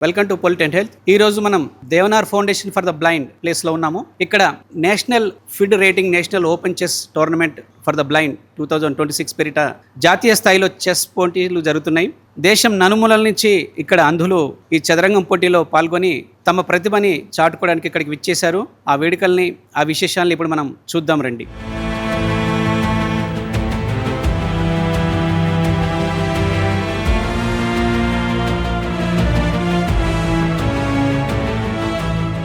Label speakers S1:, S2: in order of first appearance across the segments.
S1: Welcome to పొలిట్ and health. ఈ రోజు మనం Devnar foundation for the blind place లో ఉన్నాము. ఇక్కడ national FIDE rating national open chess tournament for the blind 2026 పేరిట జాతీయ స్థాయిలో చెస్ పోటీలు జరుగుతున్నాయి. దేశం నలుమూలల నుంచి ఇక్కడ అంధులు ఈ చదరంగం పోటీలో పాల్గొని తమ ప్రతిభని చాటుకోవడానికి ఇక్కడికి విచ్చేశారు. ఆ వేడుకల్ని, ఆ విశేషాలని ఇప్పుడు మనం చూద్దాం రండి.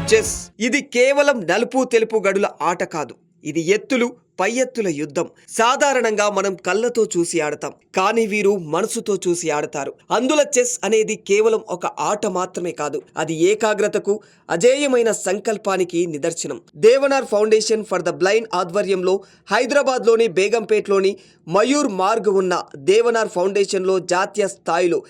S2: చెస్ ఇది కేవలం నలుపు తెలుపు గడుల ఆట కాదు. ఇది ఎత్తులు పై ఎత్తుల యుద్ధం. సాధారణంగా మనం కళ్ళతో చూసి ఆడతాం, కానీ వీరు మనసుతో చూసి ఆడతారు. అందుల చెస్ అనేది కేవలం ఒక ఆట మాత్రమే కాదు, అది ఏకాగ్రతకు, అజేయమైన సంకల్పానికి నిదర్శనం. Devnar foundation for the blind ఆధ్వర్యంలో హైదరాబాద్లోని బేగంపేట్లోని మయూర్ మార్గ్ ఉన్న దేవనార్ ఫౌండేషన్లో జాతీయ స్థాయిలో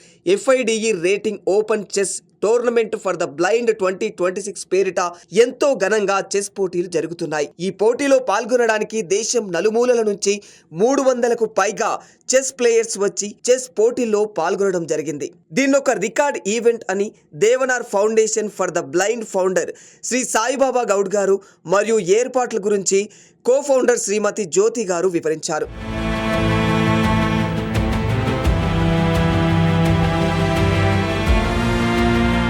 S2: FIDE rating open chess tournament for the blind 2026 పేరిట ఎంతో ఘనంగా చెస్ పోటీలు జరుగుతున్నాయి. ఈ పోటీలో పాల్గొనడానికి దేశం నలుమూలల నుంచి 300కు పైగా చెస్ ప్లేయర్స్ వచ్చి చెస్ పోటీల్లో పాల్గొనడం జరిగింది. దీన్నొక రికార్డ్ ఈవెంట్ అని Devnar foundation for the blind founder Shri Saibaba Goud గారు మరియు ఏర్పాట్ల గురించి కో ఫౌండర్ శ్రీమతి జ్యోతి గారు వివరించారు.